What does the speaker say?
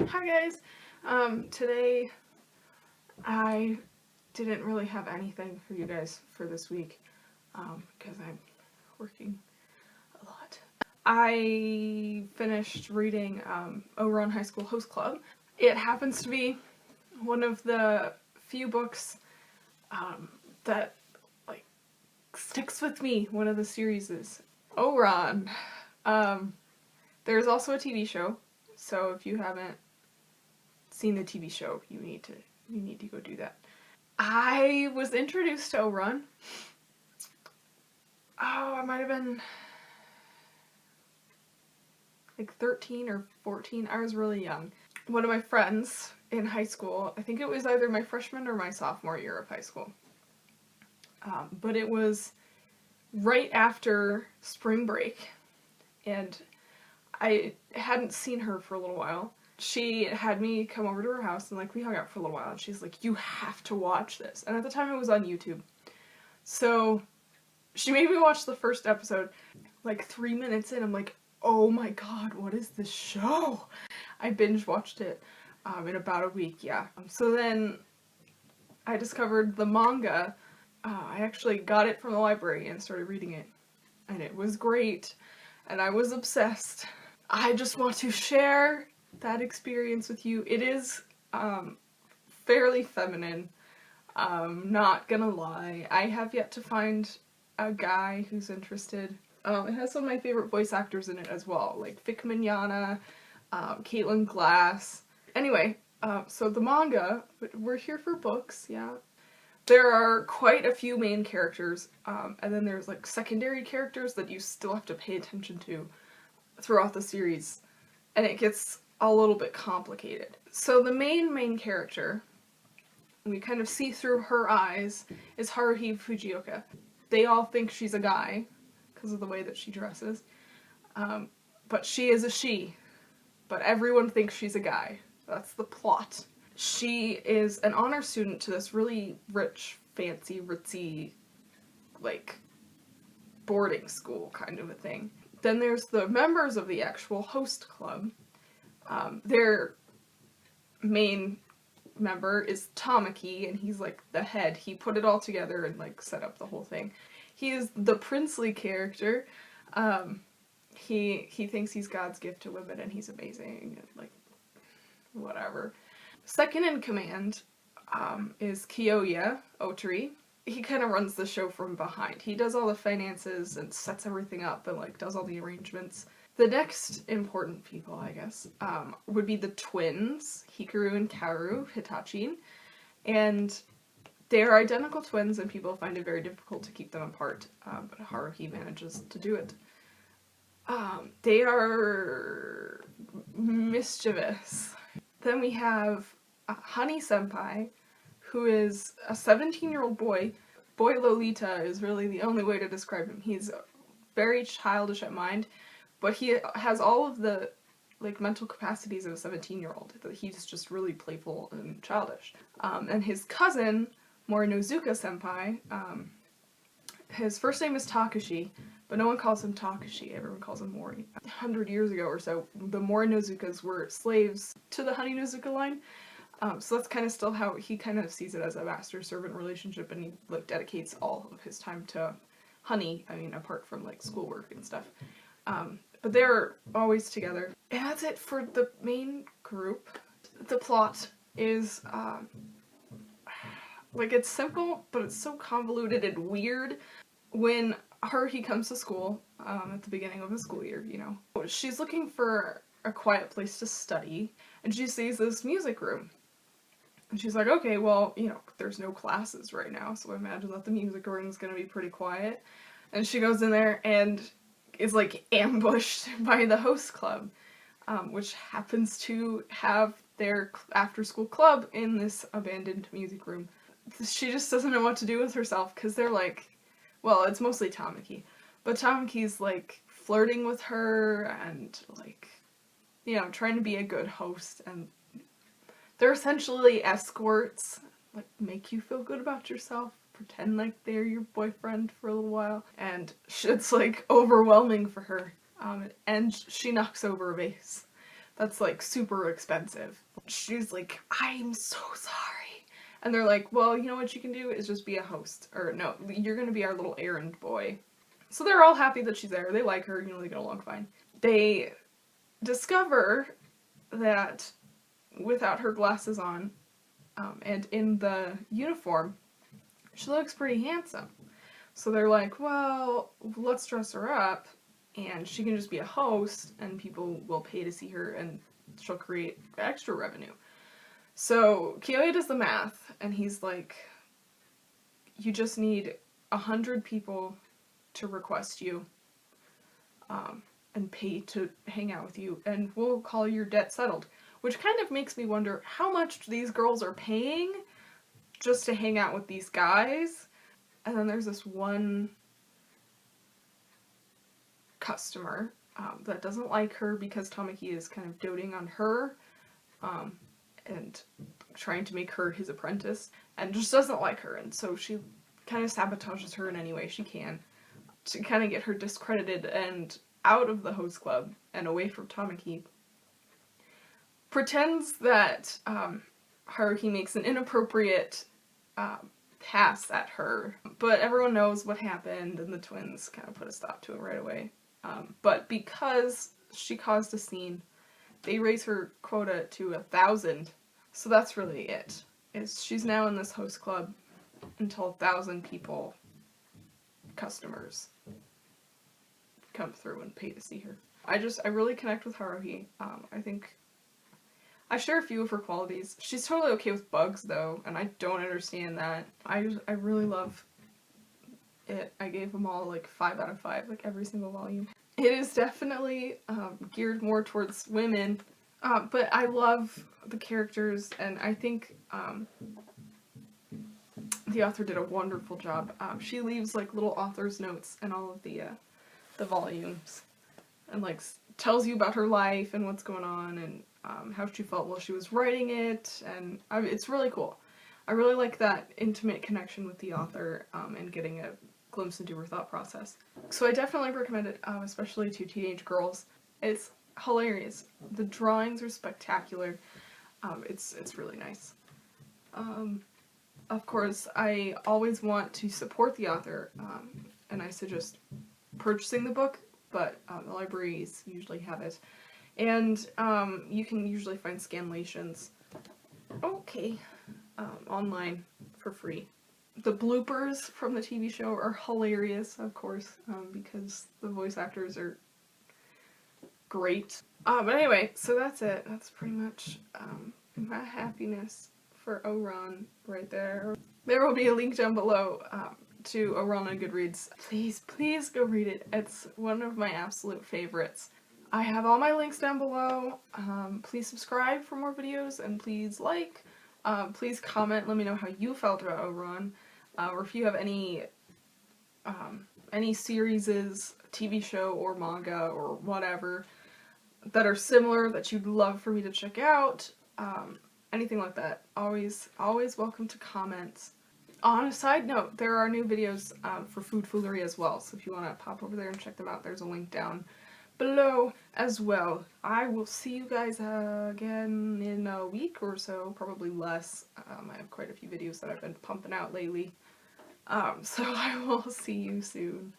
Hi guys! Today I didn't really have anything for you guys for this week because I'm working a lot. I finished reading Ouran High School Host Club. It happens to be one of the few books that like sticks with me, one of the series is Ouran. There's also a TV show, so if you haven't seen the TV show, you need to go do that. I was introduced to Ouran. Oh, I might have been like 13 or 14. I was really young. One of my friends in high school, I think it was either my freshman or my sophomore year of high school, but it was right after spring break, and I hadn't seen her for a little while. She had me come over to her house and we hung out for a little while, and she's like, you have to watch this. And at the time it was on YouTube. So she made me watch the first episode. Like 3 minutes in, I'm like, oh my god, what is this show? I binge watched it in about a week, yeah. So then I discovered the manga. I actually got it from the library and started reading it. And it was great. And I was obsessed. I just want to share that experience with you. It is fairly feminine. Not gonna lie. I have yet to find a guy who's interested. It has some of my favorite voice actors in it as well, like Vic Mignogna, Caitlin Glass. Anyway, so the manga, we're here for books, yeah. There are quite a few main characters, and then there's like secondary characters that you still have to pay attention to throughout the series, and it gets a little bit complicated. So the main character, we kind of see through her eyes, is Haruhi Fujioka. They all think she's a guy because of the way that she dresses, but she is a she. But everyone thinks she's a guy. That's the plot. She is an honor student to this really rich, fancy, ritzy, like, boarding school kind of a thing. Then there's the members of the actual host club. Their main member is Tamaki, and he's like the head. He put it all together and like set up the whole thing. He is the princely character. He thinks he's God's gift to women and he's amazing and like whatever. Second in command is Kiyoya Otari. He kind of runs the show from behind. He does all the finances and sets everything up and like does all the arrangements. The next important people, I guess, would be the twins, Hikaru and Kaoru Hitachi, and they're identical twins and people find it very difficult to keep them apart, but Haruhi manages to do it. They are mischievous. Then we have Honey Senpai, who is a 17-year-old boy. Boy Lolita is really the only way to describe him. He's very childish at mind, but he has all of the like mental capacities of a 17-year-old. He's just really playful and childish. And his cousin, Morinozuka Senpai, his first name is Takashi, but no one calls him Takashi, everyone calls him Mori. 100 years ago or so, the Morinozukas were slaves to the Honey Nozuka line, so that's kind of still how he kind of sees it, as a master-servant relationship, and he like dedicates all of his time to Honey, I mean apart from like schoolwork and stuff. But they're always together. And that's it for the main group. The plot is, like, it's simple, but it's so convoluted and weird. When Haruhi comes to school, at the beginning of the school year, you know, she's looking for a quiet place to study, and she sees this music room. And she's like, okay, well, you know, there's no classes right now, so I imagine that the music room is gonna be pretty quiet. And she goes in there and is like ambushed by the host club, which happens to have their after-school club in this abandoned music room. She just doesn't know what to do with herself because they're like, well, it's mostly Tamaki, but Tamaki's like flirting with her and like, you know, trying to be a good host, and they're essentially escorts, like make you feel good about yourself, pretend like they're your boyfriend for a little while, and it's like overwhelming for her, and she knocks over a vase. that's like super expensive. She's like, I'm so sorry. And they're like, well, you know what you can do is just be a host. Or no, you're gonna be our little errand boy. So they're all happy that she's there. They like her, you know, they get along fine. They discover that without her glasses on, and in the uniform, she looks pretty handsome. So they're like, well, let's dress her up, and she can just be a host, and people will pay to see her, and she'll create extra revenue. So Kiyoya does the math, and he's like, you just need 100 people to request you, and pay to hang out with you, and we'll call your debt settled. Which kind of makes me wonder how much these girls are paying just to hang out with these guys. And then there's this one customer that doesn't like her because Tamaki is kind of doting on her, and trying to make her his apprentice, and just doesn't like her, and so she kind of sabotages her in any way she can to kind of get her discredited and out of the host club and away from Tamaki. Pretends that Haruhi makes an inappropriate pass at her, but everyone knows what happened, and the twins kind of put a stop to it right away. But because she caused a scene, they raise her quota to 1,000, so that's really it. She's now in this host club until 1,000 people, customers, come through and pay to see her. I really connect with Haruhi. I think I share a few of her qualities. She's totally okay with bugs though, and I don't understand that. I really love it. I gave them all like 5 out of 5, like every single volume. It is definitely geared more towards women, but I love the characters, and I think the author did a wonderful job. She leaves like little author's notes in all of the volumes, and like tells you about her life and what's going on, and how she felt while she was writing it, and it's really cool. I really like that intimate connection with the author, and getting a glimpse into her thought process. So I definitely recommend it, especially to teenage girls. It's hilarious. The drawings are spectacular. It's really nice. Of course, I always want to support the author, and I suggest purchasing the book, but the libraries usually have it. And you can usually find scanlations online for free. The bloopers from the TV show are hilarious, of course, because the voice actors are great. But anyway, so that's it. That's pretty much my happiness for Ouran right there. There will be a link down below to Ouran on Goodreads. Please go read it. It's one of my absolute favorites. I have all my links down below. Please subscribe for more videos, and please like. Please comment, let me know how you felt about Ouran, or if you have any series, TV show, or manga, or whatever, that are similar that you'd love for me to check out. Anything like that. Always welcome to comments. On a side note, there are new videos for FoodFoolery as well, so if you want to pop over there and check them out, there's a link down below as well. I will see you guys again in a week or so, probably less. I have quite a few videos that I've been pumping out lately. So I will see you soon.